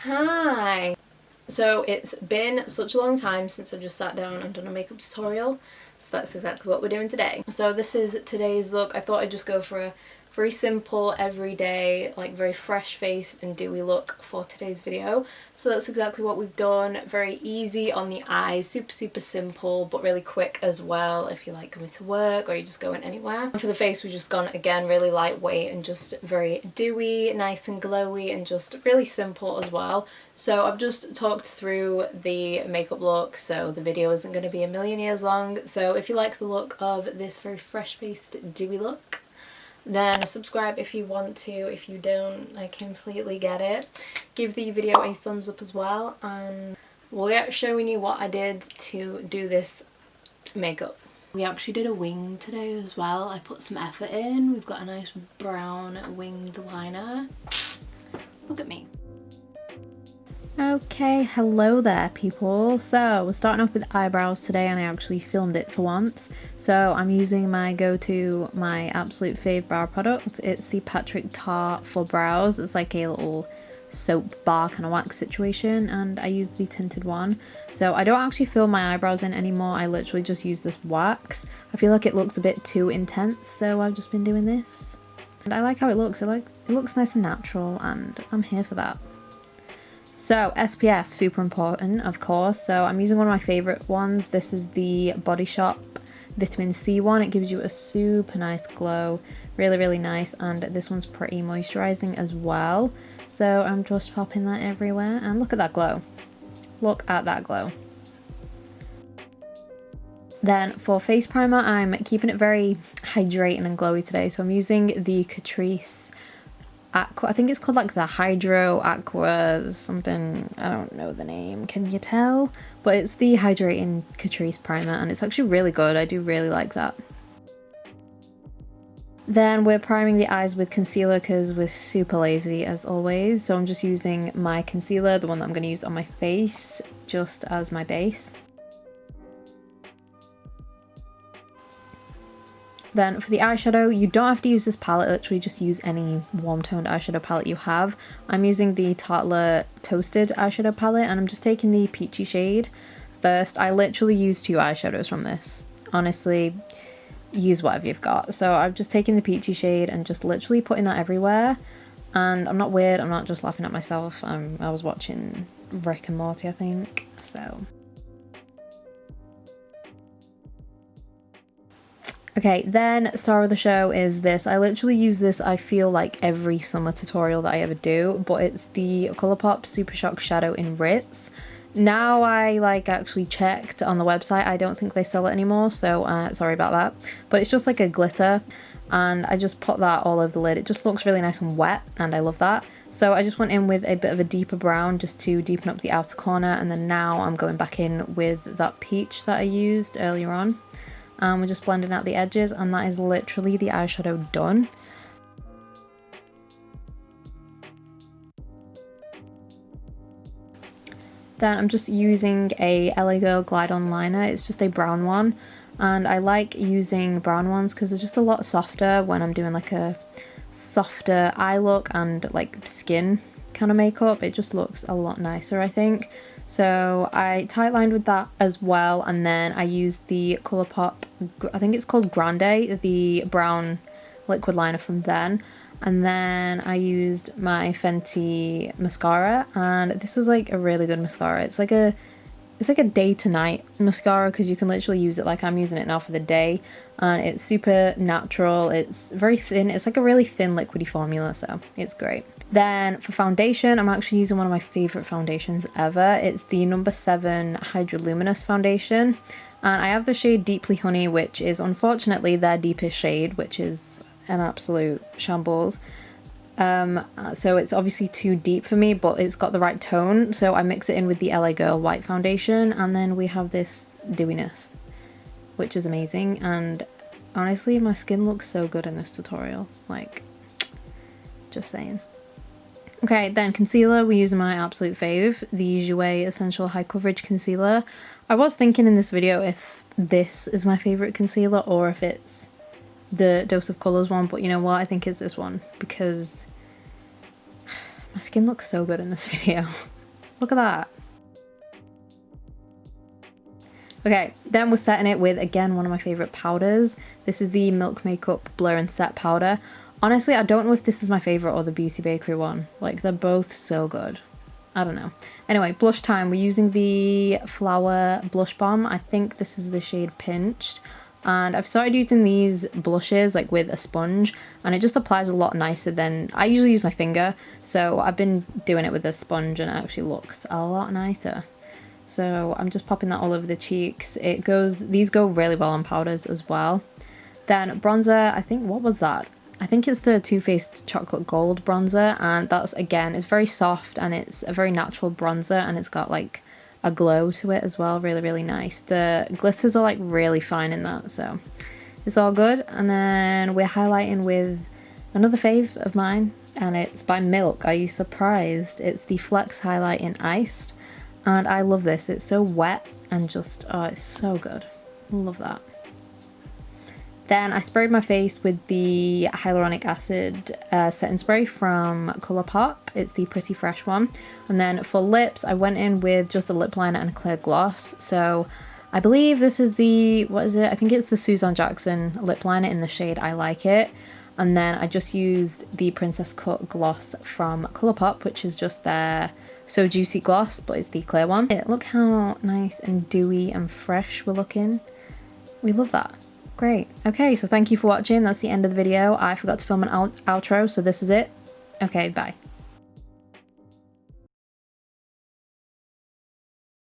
Hi! So it's been such a long time since I've just sat down and done a makeup tutorial, so that's exactly what we're doing today. So this is today's look. I thought I'd just go for a very simple, everyday, like very fresh faced and dewy look for today's video. So that's exactly what we've done. Very easy on the eyes, super simple, but really quick as well if you like going to work or you're just going anywhere. And for the face we've just gone again really lightweight and just very dewy, nice and glowy, and just really simple as well. So I've just talked through the makeup look, so the video isn't going to be a million years long. So if you like the look of this very fresh faced dewy look, then subscribe if you want to. If you don't, I completely get it. Give the video a thumbs up as well, and we'll get showing you what I did to do this makeup. We actually did a wing today as well. I put some effort in. We've got a nice brown winged liner. Look at me. Okay, hello there people. So we're starting off with eyebrows today, and I actually filmed it for once. So I'm using my go-to, my absolute fave brow product. It's the Patrick Tarte for brows. It's like a little soap bar kind of wax situation, and I use the tinted one. So I don't actually fill my eyebrows in anymore. I literally just use this wax. I feel like it looks a bit too intense, so I've just been doing this. And I like how it looks. It looks nice and natural, and I'm here for that. So SPF, super important, of course. So I'm using one of my favourite ones. This is the Body Shop Vitamin C one. It gives you a super nice glow, really nice, and this one's pretty moisturising as well. So I'm just popping that everywhere, and look at that glow. Look at that glow. Then for face primer, I'm keeping it very hydrating and glowy today. So I'm using the Catrice aqua. I think it's called like the hydra aqua something, I don't know the name, can you tell? But it's the hydrating Catrice primer, and it's actually really good. I do really like that. Then we're priming the eyes with concealer because we're super lazy as always. So I'm just using my concealer, the one that I'm going to use on my face, just as my base. Then for the eyeshadow, you don't have to use this palette, literally just use any warm toned eyeshadow palette you have. I'm using the Tartlette Toasted eyeshadow palette, and I'm just taking the peachy shade first. I literally use 2 eyeshadows from this. Honestly, use whatever you've got. So I've just taken the peachy shade and just literally putting that everywhere. And I'm not weird, I'm not just laughing at myself. I was watching Rick and Morty, I think, so. Okay, then star of the show is this. I literally use this, I feel like, every summer tutorial that I ever do, but it's the Colourpop Super Shock Shadow in Ritz. Now I actually checked on the website, I don't think they sell it anymore, so sorry about that. But it's just like a glitter, and I just put that all over the lid. It just looks really nice and wet, and I love that. So I just went in with a bit of a deeper brown just to deepen up the outer corner, and then now I'm going back in with that peach that I used earlier on. We're just blending out the edges, and that is literally the eyeshadow done. Then I'm just using a LA Girl Glide On liner. It's just a brown one, and I like using brown ones because they're just a lot softer when I'm doing like a softer eye look and like skin kind of makeup. It just looks a lot nicer, I think. So I tight lined with that as well, and then I used the Colourpop, I think it's called Grande, the brown liquid liner from then. And then I used my Fenty mascara, and this is like a really good mascara. It's like a day to night mascara because you can literally use it like I'm using it now for the day, and it's super natural. It's very thin. It's like a really thin liquidy formula, so it's great. Then for foundation, I'm actually using one of my favourite foundations ever. It's the No. 7 Hydra Luminous foundation, and I have the shade Deeply Honey, which is unfortunately their deepest shade, which is an absolute shambles. So it's obviously too deep for me, but it's got the right tone, so I mix it in with the LA Girl white foundation, and then we have this dewiness, which is amazing. And honestly, my skin looks so good in this tutorial, like, just saying. Okay, then concealer, we're using my absolute fave, the Jouer Essential High Coverage Concealer. I was thinking in this video if this is my favourite concealer or if it's the Dose of Colours one, but you know what, I think it's this one because My skin looks so good in this video. Look at that. Okay, then we're setting it with, again, one of my favourite powders. This is the Milk Makeup Blur and Set Powder. Honestly, I don't know if this is my favourite or the Beauty Bakery one. Like, they're both so good. I don't know. Anyway, blush time. We're using the Flower Blush Balm. I think this is the shade Pinched. And I've started using these blushes like with a sponge, and it just applies a lot nicer than I usually use my finger. So I've been doing it with a sponge and it actually looks a lot nicer. So I'm just popping that all over the cheeks. These go really well on powders as well. Then bronzer, I think, what was that? I think it's the Too Faced Chocolate Gold bronzer, and that's, again, it's very soft and it's a very natural bronzer, and it's got like a glow to it as well. Really, really nice. The glitters are like really fine in that, so it's all good. And then we're highlighting with another fave of mine, and it's by Milk. Are you surprised? It's the Flex Highlight in Iced. And I love this. It's so wet and just, oh, it's so good. Love that. Then I sprayed my face with the hyaluronic acid setting spray from Colourpop. It's the Pretty Fresh one. And then for lips, I went in with just a lip liner and a clear gloss. So I believe this is the, what is it? I think it's the Suzanne Jackson lip liner in the shade I Like It. And then I just used the Princess Cut gloss from Colourpop, which is just their So Juicy gloss, but it's the clear one. Look how nice and dewy and fresh we're looking. We love that. Great. Okay, so thank you for watching. That's the end of the video. I forgot to film an outro, so this is it. Okay, bye.